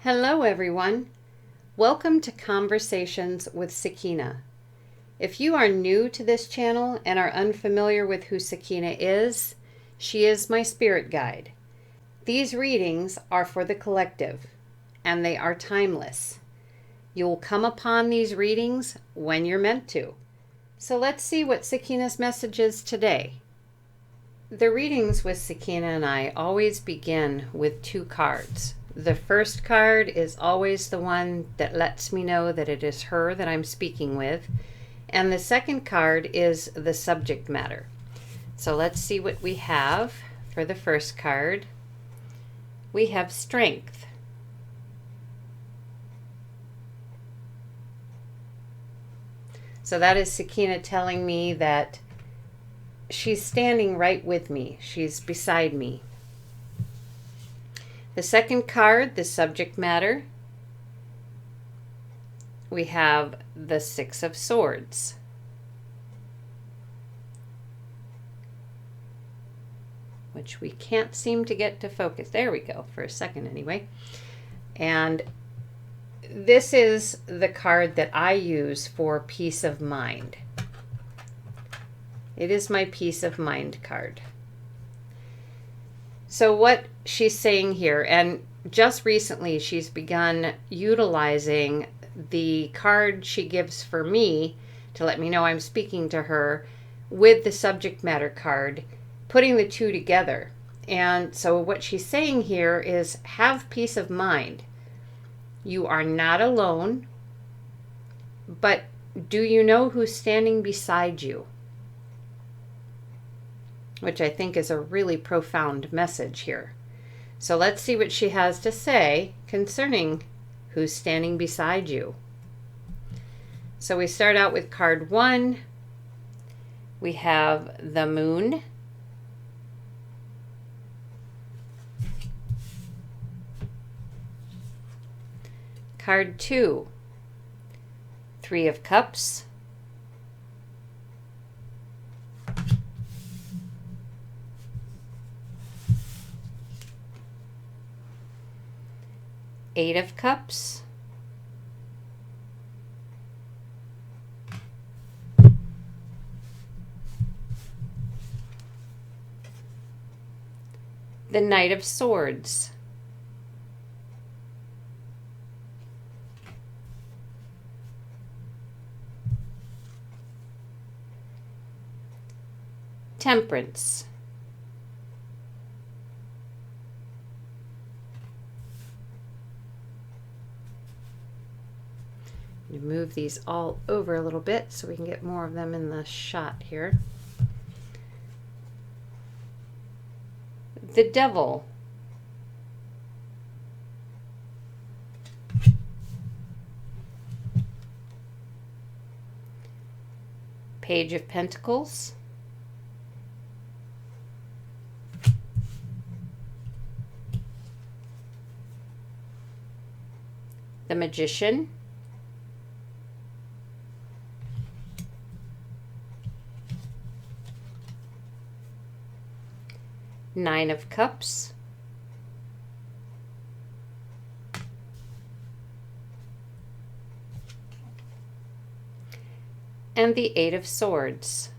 Hello everyone. Welcome to Conversations with Sakeina. If you are new to this channel and are unfamiliar with who Sakeina is, she is my spirit guide. These readings are for the collective and they are timeless. You will come upon these readings when you're meant to. So let's see what Sakeina's message is today. The readings with Sakeina and I always begin with two cards. The first card is always the one that lets me know that it is her that I'm speaking with. And the second card is the subject matter. So let's see what we have for the first card. We have strength. So that is Sakeina telling me that she's standing right with me. She's beside me. The second card, the subject matter, we have the Six of Swords. Which we can't seem to get to focus. There we go, for a second anyway. And this is the card that I use for peace of mind. It is my peace of mind card. So what she's saying here, and just recently she's begun utilizing the card she gives for me to let me know I'm speaking to her with the subject matter card, putting the two together. And so what she's saying here is have peace of mind. You are not alone, but do you know who's standing beside you? Which I think is a really profound message here. So let's see what she has to say concerning who's standing beside you. So we start out with card 1. We have the Moon. Card 2, 3 of Cups. Eight of Cups. The Knight of Swords. Temperance. Move these all over a little bit so we can get more of them in the shot here. The Devil. Page of Pentacles. The Magician. Nine of Cups. And the Eight of Swords.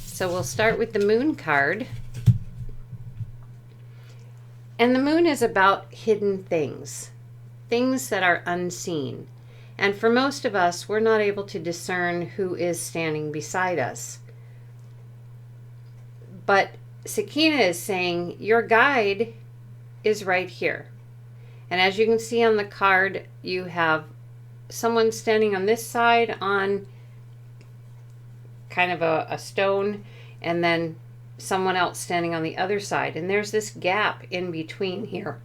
So we'll start with the Moon card. And the Moon is about hidden things, things that are unseen. And for most of us, we're not able to discern who is standing beside us. But Sakeina is saying your guide is right here. And as you can see on the card, you have someone standing on this side on kind of a stone, and then someone else standing on the other side. And there's this gap in between here.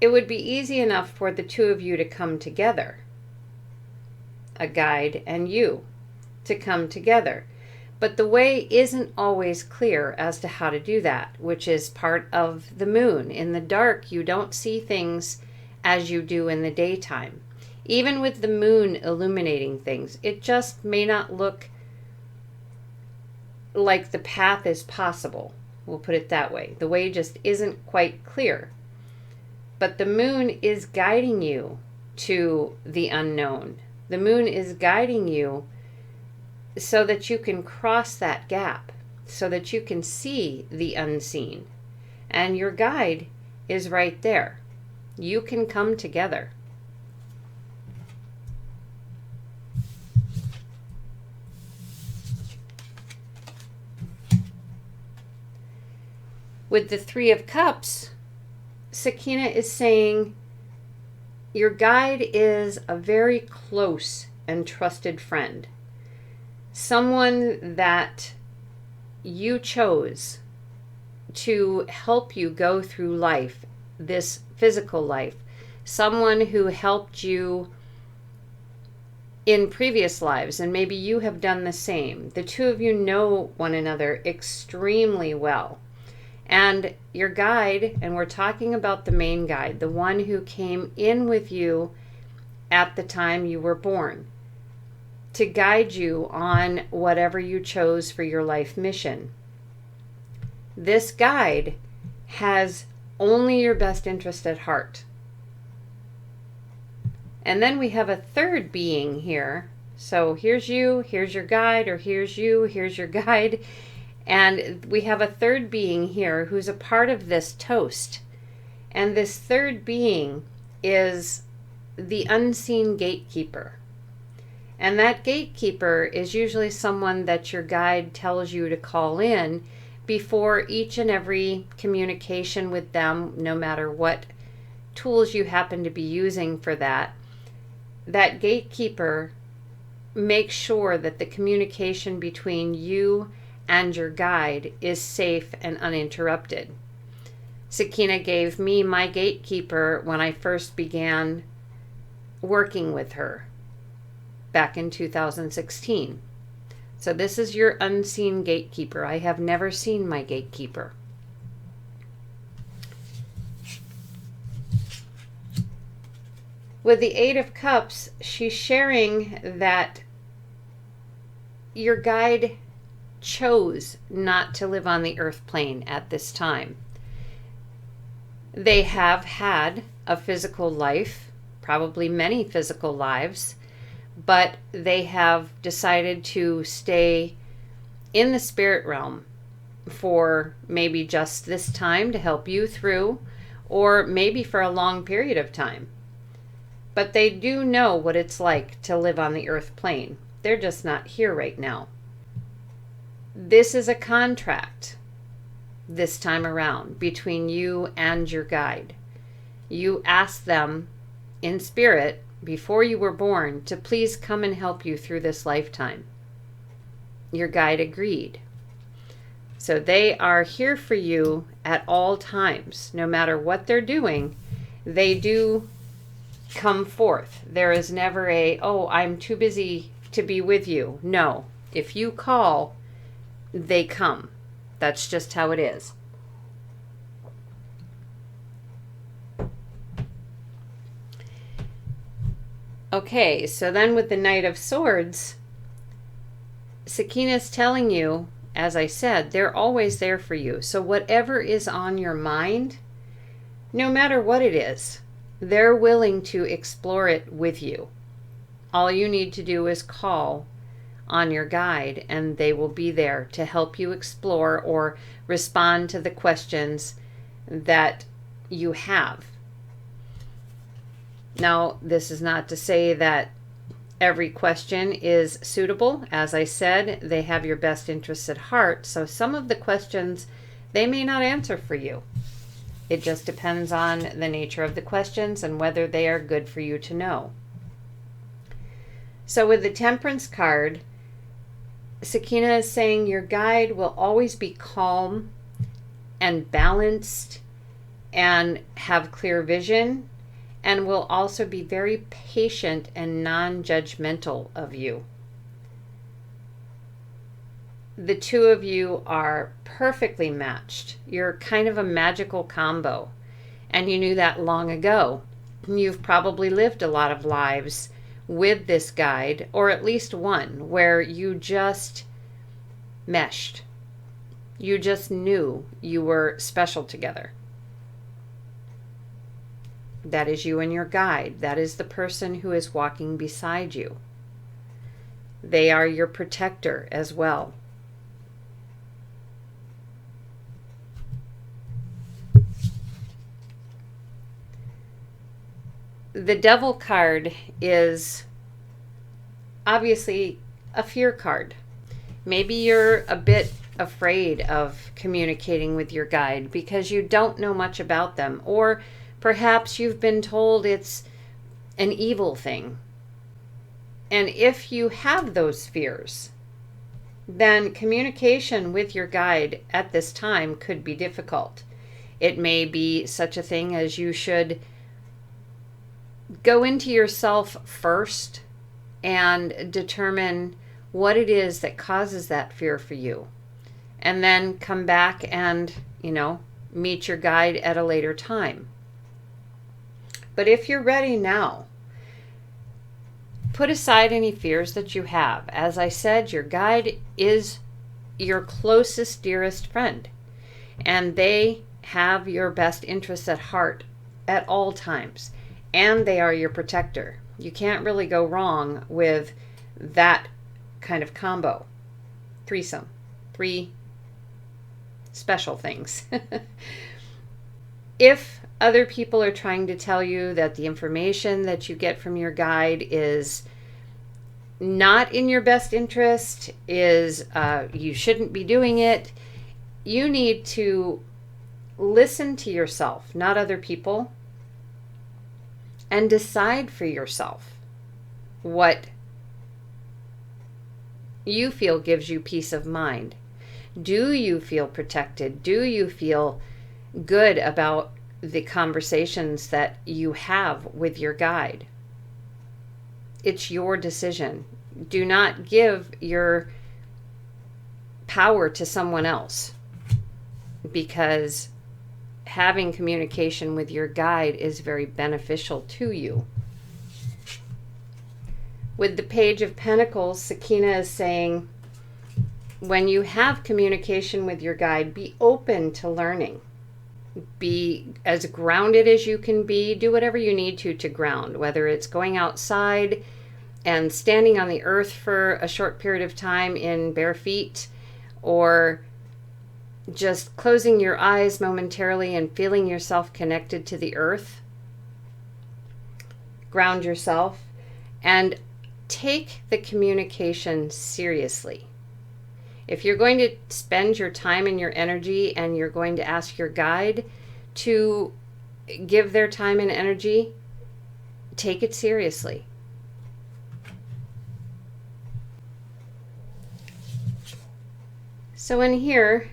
It would be easy enough for the two of you to come together, a guide and you, to come together. But the way isn't always clear as to how to do that, which is part of the Moon. In the dark, you don't see things as you do in the daytime. Even with the Moon illuminating things, it just may not look like the path is possible. We'll put it that way. The way just isn't quite clear. But the moon is guiding you to the unknown. The moon is guiding you so that you can cross that gap, so that you can see the unseen. And your guide is right there. You can come together. With the Three of Cups, Sakeina is saying your guide is a very close and trusted friend. Someone that you chose to help you go through life, this physical life. Someone who helped you in previous lives, and maybe you have done the same. The two of you know one another extremely well. And your guide, and we're talking about the main guide, the one who came in with you at the time you were born, to guide you on whatever you chose for your life mission. This guide has only your best interest at heart. And then we have a third being here. So here's you, here's your guide, or here's you, here's your guide. And we have a third being here who's a part of this toast. And this third being is the unseen gatekeeper. And that gatekeeper is usually someone that your guide tells you to call in before each and every communication with them, no matter what tools you happen to be using for that. That gatekeeper makes sure that the communication between you and your guide is safe and uninterrupted. Sakeina gave me my gatekeeper when I first began working with her back in 2016. So this is your unseen gatekeeper. I have never seen my gatekeeper. With the Eight of Cups, she's sharing that your guide chose not to live on the earth plane at this time. They have had a physical life, probably many physical lives, but they have decided to stay in the spirit realm for maybe just this time to help you through, or maybe for a long period of time. But they do know what it's like to live on the earth plane. They're just not here right now. This is a contract this time around between you and your guide. You asked them in spirit before you were born to please come and help you through this lifetime. Your guide agreed. So they are here for you at all times. No matter what they're doing, they do come forth. There is never a, oh, I'm too busy to be with you. No. If you call, they come. That's just how it is. Okay, so then with the Knight of Swords, Sakeina is telling you, as I said, they're always there for you. So whatever is on your mind, no matter what it is, they're willing to explore it with you. All you need to do is call on your guide, and they will be there to help you explore or respond to the questions that you have. Now, this is not to say that every question is suitable. As I said, they have your best interests at heart, so some of the questions they may not answer for you. It just depends on the nature of the questions and whether they are good for you to know. So with the Temperance card, Sakeina is saying your guide will always be calm and balanced and have clear vision, and will also be very patient and non-judgmental of you. The two of you are perfectly matched. You're kind of a magical combo, and you knew that long ago. You've probably lived a lot of lives with this guide, or at least one, where you just meshed. You just knew you were special together. That is you and your guide. That is the person who is walking beside you. They are your protector as well. The Devil card is obviously a fear card. Maybe you're a bit afraid of communicating with your guide because you don't know much about them, or perhaps you've been told it's an evil thing. And if you have those fears, then communication with your guide at this time could be difficult. It may be such a thing as you should go into yourself first and determine what it is that causes that fear for you. And then come back and, meet your guide at a later time. But if you're ready now, put aside any fears that you have. As I said, your guide is your closest, dearest friend. And they have your best interests at heart at all times. And they are your protector. You can't really go wrong with that kind of combo. Threesome. 3 special things. If other people are trying to tell you that the information that you get from your guide is not in your best interest, is you shouldn't be doing it, you need to listen to yourself, not other people, and decide for yourself what you feel gives you peace of mind. Do you feel protected? Do you feel good about the conversations that you have with your guide? It's your decision. Do not give your power to someone else, because having communication with your guide is very beneficial to you. With the Page of Pentacles, Sakeina is saying, when you have communication with your guide, be open to learning. Be as grounded as you can be. Do whatever you need to ground, whether it's going outside and standing on the earth for a short period of time in bare feet, or just closing your eyes momentarily and feeling yourself connected to the earth. Ground yourself and take the communication seriously. If you're going to spend your time and your energy and you're going to ask your guide to give their time and energy, take it seriously. So in here,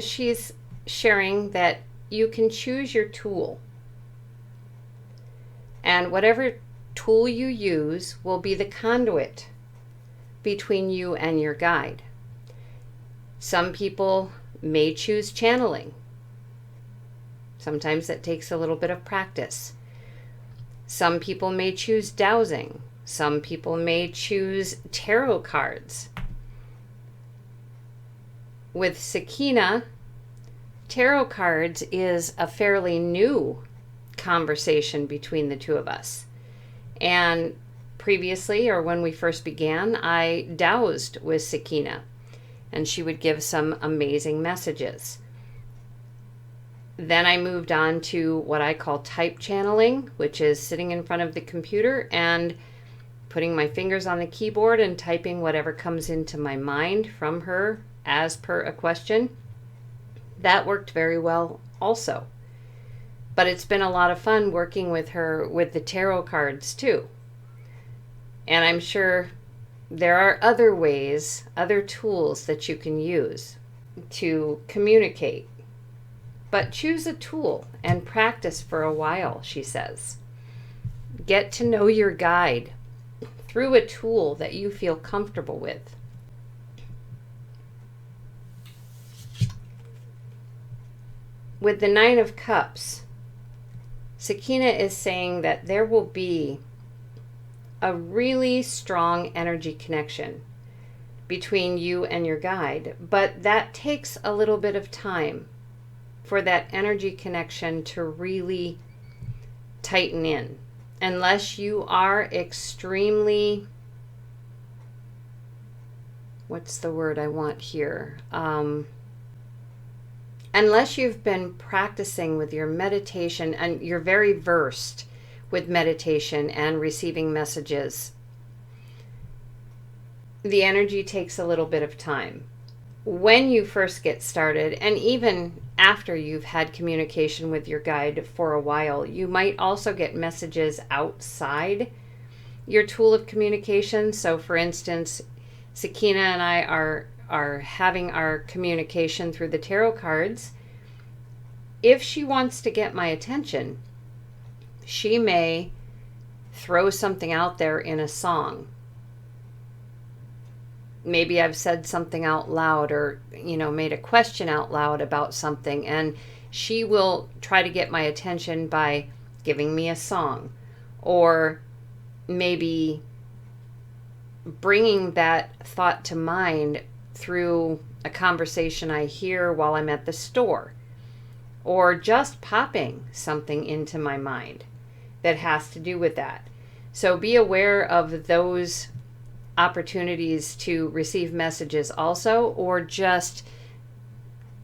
she's sharing that you can choose your tool. And whatever tool you use will be the conduit between you and your guide. Some people may choose channeling. Sometimes that takes a little bit of practice. Some people may choose dowsing. Some people may choose tarot cards. With Sakeina, tarot cards is a fairly new conversation between the two of us. And previously, or when we first began, I dowsed with Sakeina, and she would give some amazing messages. Then I moved on to what I call type channeling, which is sitting in front of the computer and putting my fingers on the keyboard and typing whatever comes into my mind from her as per a question. That worked very well also. But it's been a lot of fun working with her with the tarot cards too. And I'm sure there are other ways, other tools that you can use to communicate. But choose a tool and practice for a while, she says. Get to know your guide through a tool that you feel comfortable with. With the Nine of Cups, Sakeina is saying that there will be a really strong energy connection between you and your guide, but that takes a little bit of time for that energy connection to really tighten in. Unless you are extremely, what's the word I want here? Unless you've been practicing with your meditation and you're very versed with meditation and receiving messages, the energy takes a little bit of time. When you first get started, and even after you've had communication with your guide for a while, you might also get messages outside your tool of communication. So for instance, Sakeina and I are having our communication through the tarot cards. If she wants to get my attention, she may throw something out there in a song. Maybe I've said something out loud, or, made a question out loud about something, and she will try to get my attention by giving me a song, or maybe bringing that thought to mind through a conversation I hear while I'm at the store, or just popping something into my mind that has to do with that. So be aware of those opportunities to receive messages also, or just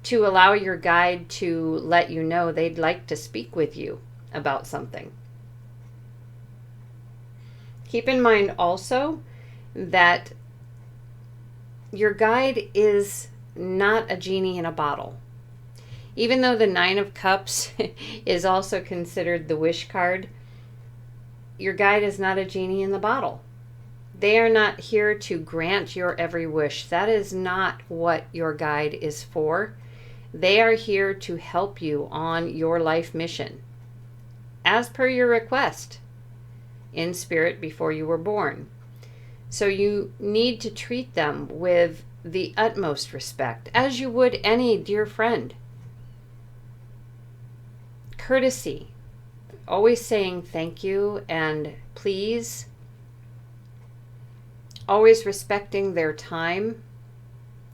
to allow your guide to let you know they'd like to speak with you about something. Keep in mind also that your guide is not a genie in a bottle. Even though the Nine of Cups is also considered the wish card, your guide is not a genie in the bottle. They are not here to grant your every wish. That is not what your guide is for. They are here to help you on your life mission, as per your request in spirit before you were born. So you need to treat them with the utmost respect, as you would any dear friend. Courtesy, always saying thank you and please. Always respecting their time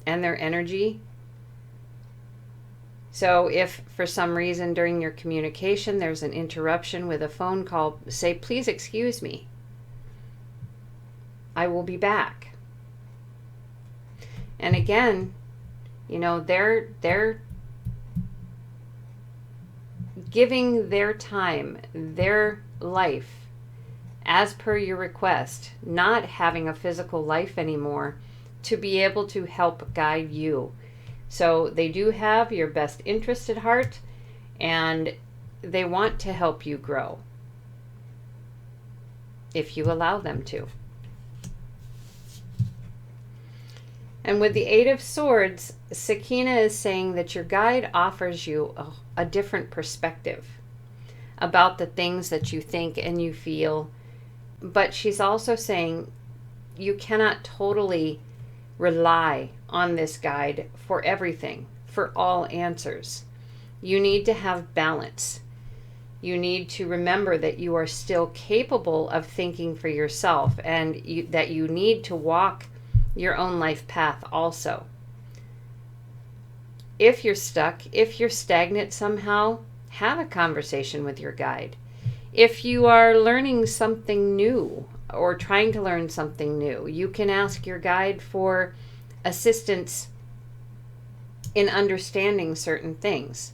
and their energy. So if for some reason during your communication there's an interruption with a phone call, say, please excuse me. I will be back. And again, they're giving their time, their life, as per your request, not having a physical life anymore, to be able to help guide you. So they do have your best interest at heart, and they want to help you grow, if you allow them to. And with the Eight of Swords, Sakeina is saying that your guide offers you a different perspective about the things that you think and you feel. But she's also saying you cannot totally rely on this guide for everything, for all answers. You need to have balance. You need to remember that you are still capable of thinking for yourself, and that you need to walk your own life path also. If you're stuck, if you're stagnant somehow, have a conversation with your guide. If you are learning something new or trying to learn something new, you can ask your guide for assistance in understanding certain things.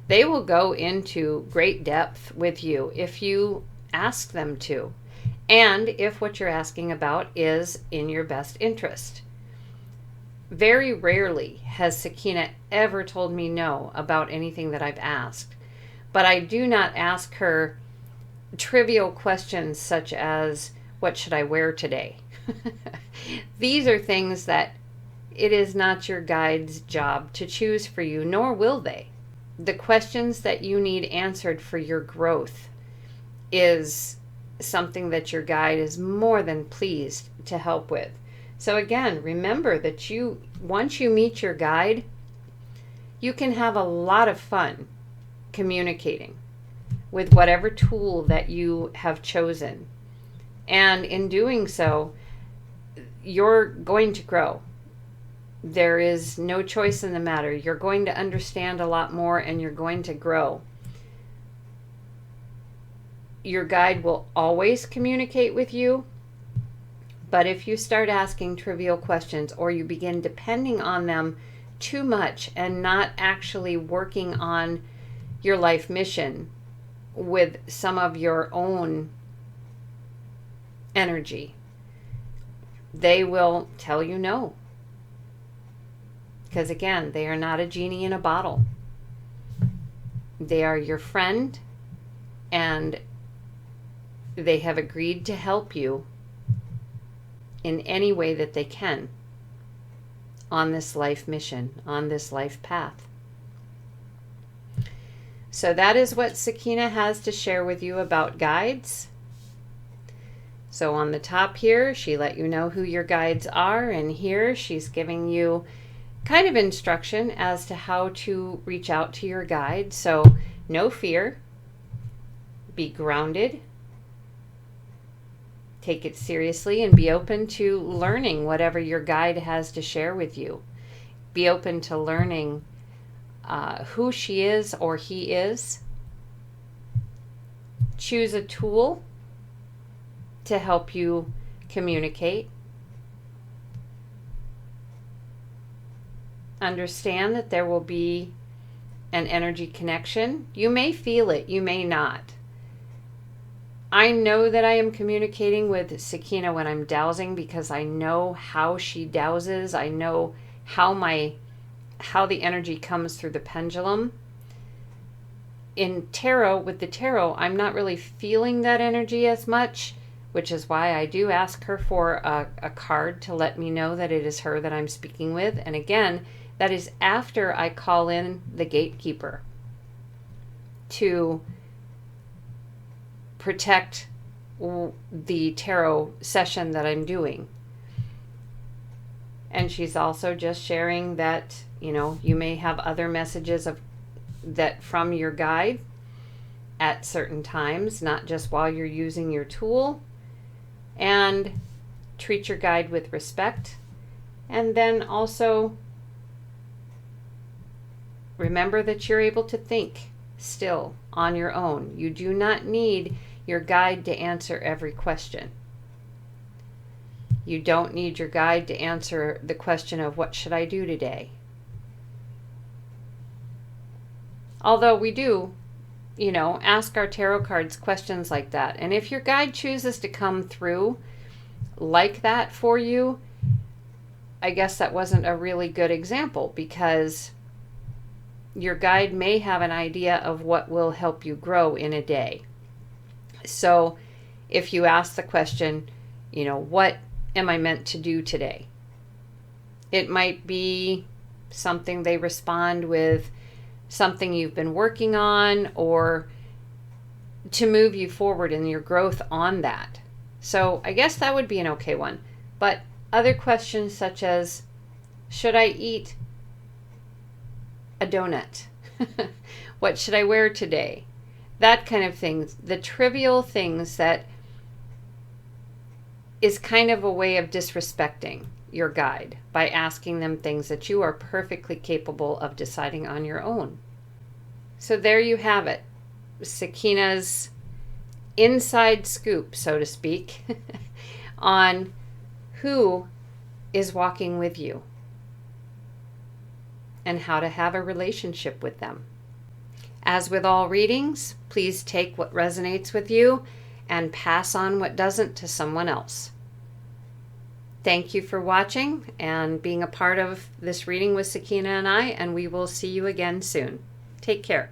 They will go into great depth with you if you ask them to, and if what you're asking about is in your best interest. Very rarely has Sakeina ever told me no about anything that I've asked, but I do not ask her trivial questions such as, what should I wear today? These are things that it is not your guide's job to choose for you, nor will they. The questions that you need answered for your growth is something that your guide is more than pleased to help with. So again, remember that once you meet your guide, you can have a lot of fun communicating with whatever tool that you have chosen. And in doing so, you're going to grow. There is no choice in the matter. You're going to understand a lot more and you're going to grow. Your guide will always communicate with you, but if you start asking trivial questions or you begin depending on them too much and not actually working on your life mission with some of your own energy, they will tell you no. Because again, they are not a genie in a bottle. They are your friend, and they have agreed to help you in any way that they can on this life mission, on this life path. So that is what Sakeina has to share with you about guides. So on the top here, she let you know who your guides are, and here she's giving you kind of instruction as to how to reach out to your guide. So no fear, be grounded, take it seriously, and be open to learning whatever your guide has to share with you. Be open to learning who she is or he is. Choose a tool to help you communicate. Understand that there will be an energy connection. You may feel it, you may not. I know that I am communicating with Sakeina when I'm dowsing because I know how she dowses. I know how the energy comes through the pendulum. In tarot, with the tarot, I'm not really feeling that energy as much, which is why I do ask her for a card to let me know that it is her that I'm speaking with. And again, that is after I call in the gatekeeper to protect the tarot session that I'm doing. And she's also just sharing that, you may have other messages that from your guide at certain times, not just while you're using your tool. And treat your guide with respect. And then also remember that you're able to think still on your own. You do not need your guide to answer every question. You don't need your guide to answer the question of what should I do today? Although we do, ask our tarot cards questions like that. And if your guide chooses to come through like that for you, I guess that wasn't a really good example, because your guide may have an idea of what will help you grow in a day. So if you ask the question, what am I meant to do today? It might be something they respond with, something you've been working on, or to move you forward in your growth on that. So I guess that would be an okay one. But other questions such as, should I eat a donut? What should I wear today? That kind of thing. The trivial things that is kind of a way of disrespecting your guide by asking them things that you are perfectly capable of deciding on your own. So there you have it. Sakeina's inside scoop, so to speak, on who is walking with you and how to have a relationship with them. As with all readings, please take what resonates with you and pass on what doesn't to someone else. Thank you for watching and being a part of this reading with Sakeina and I, and we will see you again soon. Take care.